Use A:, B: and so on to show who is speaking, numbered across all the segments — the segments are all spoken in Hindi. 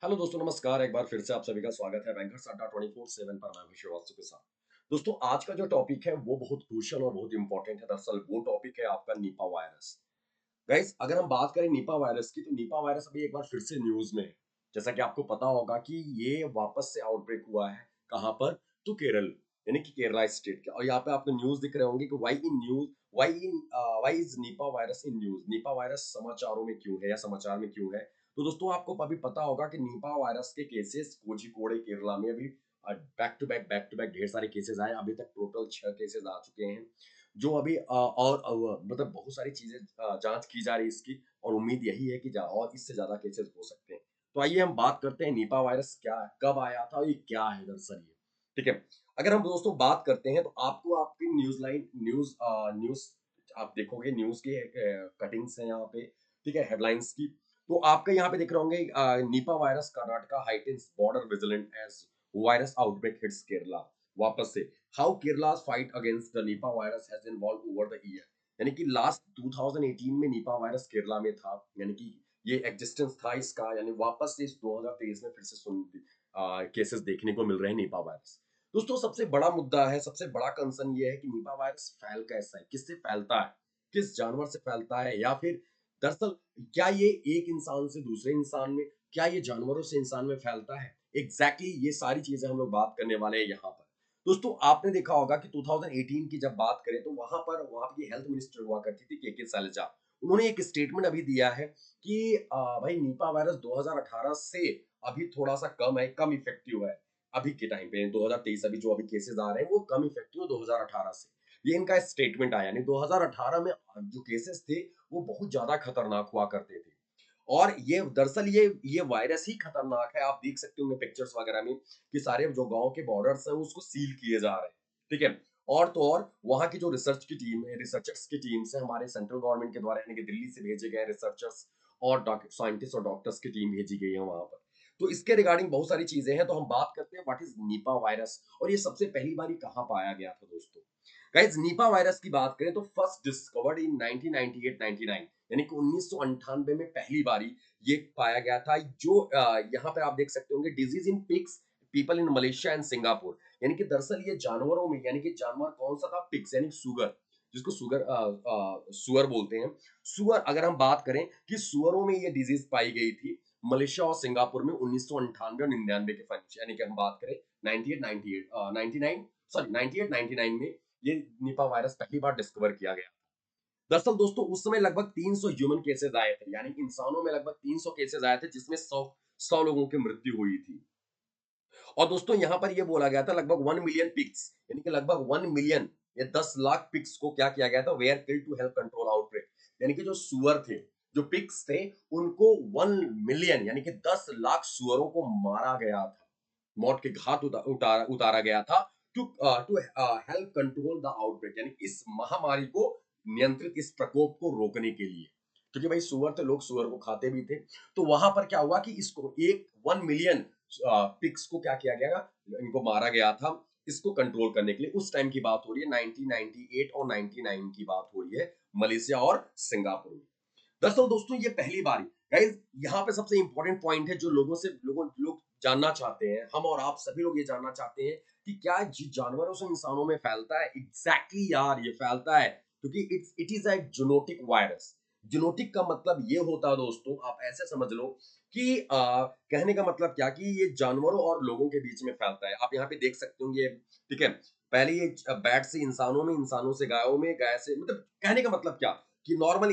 A: हेलो दोस्तों, नमस्कार। एक बार फिर से आप सभी का स्वागत है बैंकर्स अड्डा 24/7 पर। मैं विश्व वास्तु के साथ। दोस्तों, आज का जो टॉपिक है वो बहुत क्रूशियल और बहुत इंपॉर्टेंट है। दरअसल वो टॉपिक है आपका निपा वायरस। गाइस, अगर हम बात करें निपा वायरस की, तो निपा वायरस अभी एक बार फिर से न्यूज में है। जैसा कि आपको पता होगा कि ये वापस से आउटब्रेक हुआ है। कहाँ पर? तो केरल, यानी कि केरला स्टेट के। और यहाँ पे आपको न्यूज दिख रहे होंगे कि why is Nipah virus in news. Nipah virus समाचारों में क्यों है या समाचार में क्यों है? तो दोस्तों, आपको अभी पता होगा कि निपा वायरस के केसेस कोझिकोडे केरला में अभी बैक टू बैक ढेर सारे केसेस आए। अभी तक टोटल 6 केसेस आ चुके हैं। जो अभी मतलब बहुत सारी चीजें जांच की जा रही है इसकी। और उम्मीद यही है कि और इससे ज्यादा केसेस हो सकते हैं। तो आइए हम बात करते हैं निपा वायरस क्या है, कब आया था और ये क्या है दरअसल ये। ठीक है। अगर हम दोस्तों बात करते हैं तो आपको आपकी न्यूज आप देखोगे, न्यूज के कटिंग्स हैं यहाँ पे। ठीक है, हेडलाइंस की। तो आपके यहाँ पे दिख रहे होंगे Nipah virus Karnataka heightens border vigilant as virus outbreak hits Kerala. वापस से how Kerala's fight against the Nipah virus has evolved over the year। यानी कि लास्ट 2018 में निपा वायरस केरला में था। यानी कि ये एग्जिस्टेंस था इसका, यानी वापस से इस 2023 में फिर से केसेस देखने को मिल रहे हैं निपा वायरस। दोस्तों, सबसे बड़ा मुद्दा है, सबसे बड़ा कंसर्न ये है कि निपा वायरस फैल कैसा है, किससे फैलता है, किस जानवर से फैलता है, या फिर दरअसल क्या ये एक इंसान से दूसरे इंसान में, क्या ये जानवरों से इंसान में फैलता है? ये सारी चीजें हम लोग बात करने वाले हैं यहाँ पर। दोस्तों, आपने देखा होगा कि 2018 की जब बात करें तो वहां की हेल्थ मिनिस्टर हुआ करती थी के सैलजा। उन्होंने एक स्टेटमेंट अभी दिया है कि भाई निपा वायरस 2018 से अभी थोड़ा सा कम है, कम इफेक्टिव है। अभी के टाइम पे 2023 अभी जो अभी केसेस आ रहे हैं वो कम इफेक्टिव है 2018 से। ये इनका स्टेटमेंट आया। यानी 2018 में जो केसेस थे वो बहुत ज्यादा खतरनाक हुआ करते थे। और ये दरअसल ये वायरस ही खतरनाक है। आप देख सकते होंगे पिक्चर्स वगैरह में कि सारे जो गांव के बॉर्डर्स हैं उसको सील किए जा रहे हैं। ठीक है। और तो और वहां की जो रिसर्चर्स की टीम से हमारे सेंट्रल गवर्नमेंट के द्वारा, यानी कि दिल्ली से भेजे गए रिसर्चर्स और साइंटिस्ट और डॉक्टर्स की टीम भेजी गई है वहां पर। तो इसके रिगार्डिंग बहुत सारी चीजें हैं। तो हम बात करते हैं व्हाट इज निपा वायरस और ये सबसे पहली बार कहाँ पाया गया था दोस्तों। गाइस, निपा वायरस की बात करें तो फर्स्ट डिस्कवर्ड इन 1998-99, यानी कि 1998 में पहली बारी ये पाया गया था। जो यहाँ पे आप देख सकते होंगे disease in pigs people in Malaysia and Singapore. यानी कि दरअसल ये जानवरों में, यानी कि जानवर कौन सा था? पिग्स, यानी सुगर, जिसको सुअर बोलते हैं। सुअर, अगर हम बात करें कि सुअरों में ये डिजीज पाई गई थी मलेशिया और सिंगापुर में 1998 और 99 के फंड, यानी कि हम बात करें 98 98 सॉरी 98 99 में ये निपा वायरस पहली बार डिस्कवर किया गया। दरअसल दोस्तों, उस समय लगभग 300 ह्यूमन केसेस आए थे, यानी कि इंसानों में लगभग 300 केसेस आए थे, जिसमें 100 लोगों की मृत्यु हुई थी। और दोस्तों, यहाँ पर ये बोला गया था लगभग 1 मिलियन पिग्स, यानी कि लगभग 1 मिलियन या 10 लाख पिग्स को क्या किया गया था? Were killed to help control outbreak. यानी कि जो सुअर थे, जो पिग्स थे, उनको 1 मिलियन यानी कि 10 लाख सुअरों को मारा गया था। मौत के घाट उतारा गया था to help control the outbreak, यानी इस महामारी को नियंत्रित, इस प्रकोप को रोकने के लिए। क्योंकि भाई सुअर थे, लोग सुअर को खाते भी थे। तो वहां पर क्या हुआ कि इसको एक 1 मिलियन पिग्स को क्या किया गया, इनको मारा गया था इसको कंट्रोल करने के लिए। उस टाइम की बात हो रही है, 1998 और 99 की बात हो रही है, मलेशिया और सिंगापुर में। दरअसल दोस्तों, ये पहली बारी। गाइस, यहाँ पे सबसे इंपॉर्टेंट पॉइंट है जो लोग जानना चाहते हैं, हम और आप सभी लोग ये जानना चाहते हैं कि क्या जानवरों से इंसानों में फैलता है? यार, ये फैलता है क्योंकि it is a zoonotic virus. Zoonotic का मतलब ये होता है दोस्तों, आप ऐसे समझ लो कि कहने का मतलब क्या कि ये जानवरों और लोगों के बीच में फैलता है। आप यहाँ पे देख सकते होंगे। ठीक है। पहले ये बैट से इंसानों में, इंसानों से गायों में, गाय से, मतलब कहने का मतलब क्या कि नॉर्मल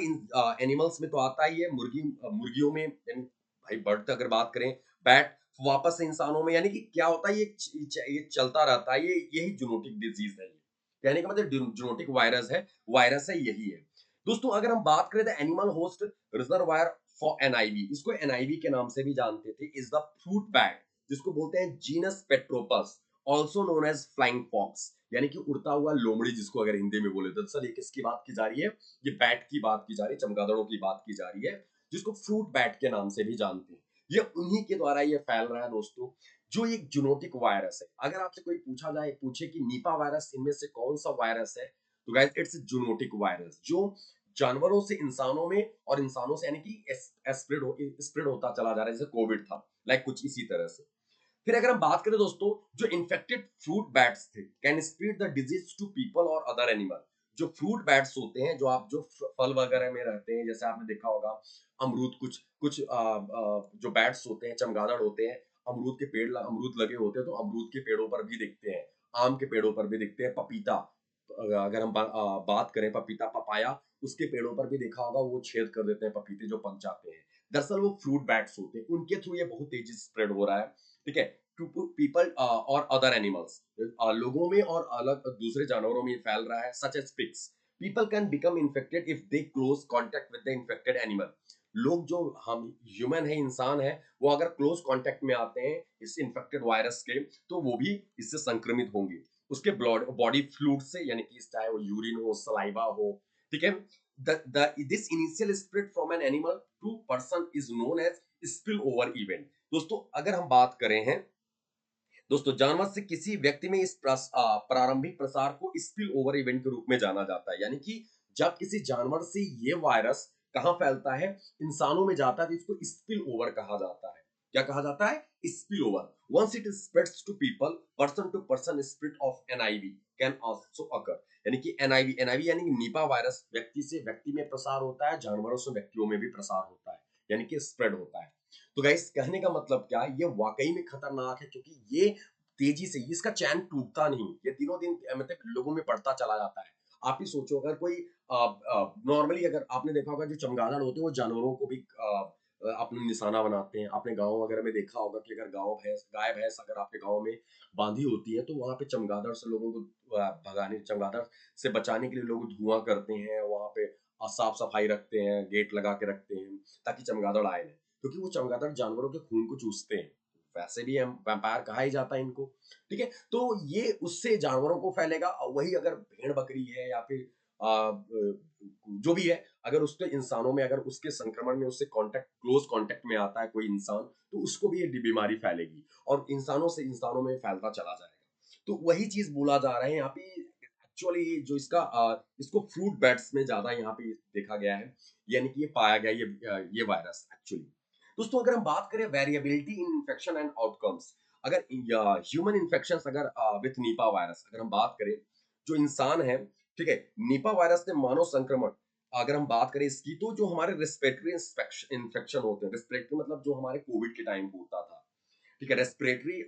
A: एनिमल्स में तो आता ही है, मुर्गियों में, यानी भाई बर्ड तक अगर बात करें, बैट वापस से इंसानों में। यानी कि क्या होता है, ये चलता रहता है। ये यही जूनोटिक डिजीज है। ये कहने का मतलब जूनोटिक वायरस है, यही है। दोस्तों, अगर हम बात करें तो animal host reservoir for NIV, इसको एनआईवी के नाम से भी जानते थे, इज द फ्रूट बैट, जिसको बोलते हैं genus Pteropus, also known as flying fox, यानी कि उड़ता हुआ लोमड़ी, जिसको अगर हिंदी में बोले तो। सर, ये किसकी बात की जा रही है? ये बैट की बात की जा रही है, चमगादड़ों की बात की जा रही है, जिसको फ्रूट बैट के नाम से भी जानते हैं। ये उन्हीं के द्वारा ये फैल रहा है दोस्तों, जो एक जूनोटिक वायरस है। अगर आपसे कोई पूछे कि निपा वायरस इनमें से कौन सा वायरस है, तो गाइस इट्स जूनोटिक वायरस, जो जानवरों से इंसानों में और इंसानों से यानी कि स्प्रेड होता चला जा रहा है, जैसे कोविड था, लाइक कुछ इसी तरह से। फिर अगर हम बात करें दोस्तों, जो इन्फेक्टेड फ्रूट बैट्स थे can spread the disease to people और अदर एनिमल। जो फ्रूट बैट्स होते हैं, जो आप जो फल वगैरह में रहते हैं, जैसे आपने देखा होगा अमरूद, कुछ कुछ जो बैट्स होते हैं, चमगादड़ होते हैं, अमरूद के पेड़ अमरूद लगे होते हैं तो अमरूद के पेड़ों पर भी दिखते हैं, आम के पेड़ों पर भी दिखते हैं, पपीता, अगर हम बात करें पपीता पपाया, उसके पेड़ों पर भी देखा होगा वो छेद कर देते हैं पपीते जो पक जाते हैं। दरअसल वो फ्रूट बैट्स होते हैं, उनके थ्रू ये बहुत तेजी से स्प्रेड हो रहा है, ठीक है, टू पीपल और अदर एनिमल्स, लोगों में और अलग दूसरे जानवरों में ये फैल रहा है, such as pigs. People can become infected if they close contact with the infected animal. लोग जो हम ह्यूमन है, इंसान है, वो अगर क्लोज कांटेक्ट में आते हैं इस इन्फेक्टेड वायरस के, तो वो भी इससे संक्रमित होंगे, उसके ब्लड बॉडी फ्लूइड से, यानी कि चाहे वो यूरिन हो, सलाइवा हो, ठीक है। This initial spread from an animal to person is known as spill over event. दोस्तों अगर हम बात करें हैं दोस्तों, जानवर से किसी व्यक्ति में इस प्रारंभिक प्रसार को स्पिल ओवर इवेंट के रूप में जाना जाता है, यानी कि जब किसी जानवर से ये वायरस कहाँ फैलता है, इंसानों में जाता है, तो इसको स्पिल ओवर कहा जाता है। क्या कहा जाता है? Spill over. Once it spreads to people, person to person spread of NiV can also occur. यानी कि एनआईवी, एनआईवी यानी कि निपा वायरस व्यक्ति से व्यक्ति में प्रसार होता है, जानवरों से व्यक्तियों में भी प्रसार होता है, यानी कि स्प्रेड होता है। तो गाइस कहने का मतलब क्या है, ये वाकई में खतरनाक है, क्योंकि ये तेजी से इसका चैन टूटता नहीं, ये दिनों दिन मतलब लोगों में बढ़ता चला जाता है। आप ही सोचो, अगर कोई नॉर्मली, अगर आपने देखा होगा जो चमगादड़ होते हैं वो जानवरों को भी अपने निशाना बनाते हैं। आपने गांव वगैरह में देखा होगा कि अगर गाय भैंस अगर आपके गांव में बांधी होती है, तो वहां पे चमगादड़ से लोगों को भगाने, चमगादड़ से बचाने के लिए लोग धुआं करते हैं, वहां पे साफ सफाई रखते हैं, गेट लगा के रखते हैं ताकि चमगादड़ आए नहीं, क्योंकि वो चमगादड़ जानवरों के खून को चूसते हैं। वैसे भी हम वैम्पायर कहा ही जाता है इनको, ठीक है। तो ये उससे जानवरों को फैलेगा, और वही अगर भेड़ बकरी है या फिर जो भी है, अगर उसके इंसानों में, अगर उसके संक्रमण में उससे कांटेक्ट, क्लोज कांटेक्ट में आता है कोई इंसान, तो उसको भी ये बीमारी फैलेगी और इंसानों से इंसानों में फैलता चला जाएगा। तो वही चीज बोला जा रहा है यहाँ पे। एक्चुअली जो इसका इसको फ्रूट बैट्स में ज्यादा यहाँ पे देखा गया है, यानी कि ये पाया गया, ये वायरस एक्चुअली। दोस्तों अगर हम बात करें variability in infection and outcomes, अगर ह्यूमन इन्फेक्शन अगर विथ नीपा वायरस अगर हम बात करें, जो इंसान है, ठीक है, नीपा वायरस से मानव संक्रमण अगर हम बात करें इसकी, तो जो हमारे रेस्पिरेटरी इन्फेक्शन होते हैं, रेस्पिरेटरी मतलब जो हमारे कोविड के टाइम होता था, ठीक है, रेस्पिरेटरी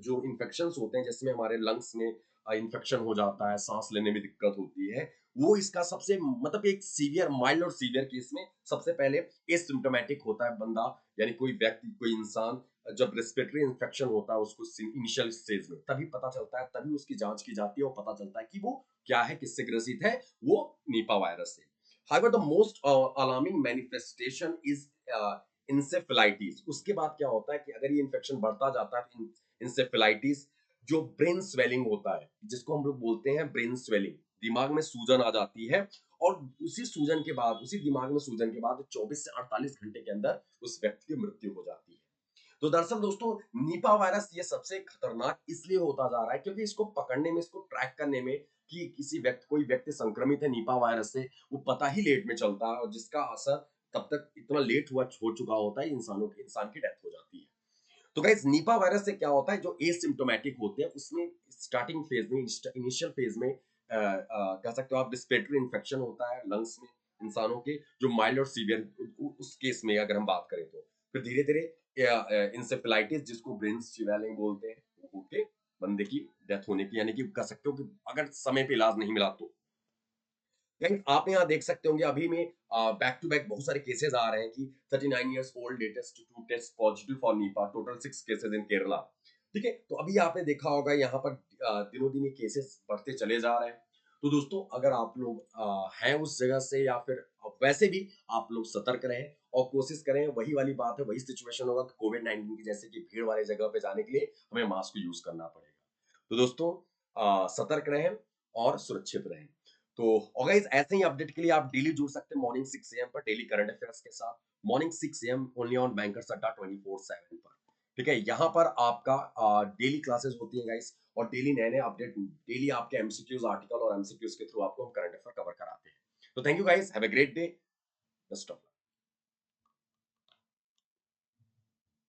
A: जो इन्फेक्शन होते हैं, जिसमें हमारे लंग्स में इन्फेक्शन हो जाता है, सांस लेने में दिक्कत होती है, वो इसका सबसे मतलब एक सीवियर, माइल्ड और सीवियर केस में सबसे पहले एसिम्प्टोमेटिक होता है बंदा, यानी कोई व्यक्ति, कोई इंसान जब रेस्पिरेटरी इन्फेक्शन होता है उसको इनिशियल स्टेज में, तभी पता चलता है, तभी उसकी जांच की जाती है और पता चलता है कि वो क्या है, किससे ग्रसित है, वो नीपा वायरस से। However, the most alarming manifestation is encephalitis. उसके बाद क्या होता है कि अगर ये इन्फेक्शन बढ़ता जाता है तो इंसेफेलाइटिस, जो ब्रेन स्वेलिंग होता है, जिसको हम लोग बोलते हैं ब्रेन स्वेलिंग, दिमाग में सूजन आ जाती है, और उसी सूजन के बाद, उसी दिमाग में सूजन के बाद 24 से 48 घंटे के अंदर उस व्यक्ति की मृत्यु हो जाती है। तो दरअसल दोस्तों, निपा वायरस ये सबसे खतरनाक इसलिए होता जा रहा है क्योंकि इसको पकड़ने में, इसको ट्रैक करने में, कि किसी व्यक्ति, कोई व्यक्ति संक्रमित है निपा वायरस से, वो पता ही लेट में चलता है, और जिसका असर तब तक इतना लेट हो चुका होता है, इंसान की डेथ हो जाती है। तो गाइस, निपा वायरस से क्या होता है, जो एसिम्प्टोमेटिक होते हैं उसमें स्टार्टिंग फेज में, इनिशियल फेज में कह सकते हो आप, रिस्पिरेटरी इन्फेक्शन होता है लंग्स में इंसानों के, जो माइल्ड और सीवियर उस केस में अगर हम बात करें, तो फिर धीरे धीरे इंसेफेलाइटिस, जिसको ब्रेन स्वेलिंग बोलते हैं, वो होके बंदे की डेथ होने की, यानी कि कह सकते हो कि अगर समय पे इलाज नहीं मिला तो। गाइस आप यहाँ देख सकते होंगे, अभी में बैक टू बैक बहुत सारे केसेस आ रहे हैं कि 39 years old latest to test positive for Nipah, total 6 cases in Kerala, ठीक है। तो अभी आपने देखा होगा यहाँ पर दिनों दिन ये केसेस बढ़ते चले जा रहे हैं। तो दोस्तों अगर आप लोग हैं उस जगह से, या फिर वैसे भी आप लोग सतर्क रहें और कोशिश करें, वही वाली बात है, वही सिचुएशन होगा कि कोविड-19 की, जैसे कि भीड़ वाली जगह पे जाने के लिए हमें मास्क यूज करना पड़ेगा। तो दोस्तों सतर्क रहें और सुरक्षित रहें। तो और गाइस, ऐसे ही अपडेट के लिए आप डेली जुड़ सकते हैं मॉर्निंग 6 AM पर, डेली करंट अफेयर्स के साथ, morning 6 AM only on bankers अड्डा 24/7 पर, ठीक है। यहाँ पर आपका डेली क्लासेस होती है गाइस, और डेली नए नए अपडेट, डेली आपके एमसीक्यूज आर्टिकल और एमसीक्यूज के थ्रू आपको हम करंट अफेयर कवर कराते हैं। तो thank you guys, have a great day, best of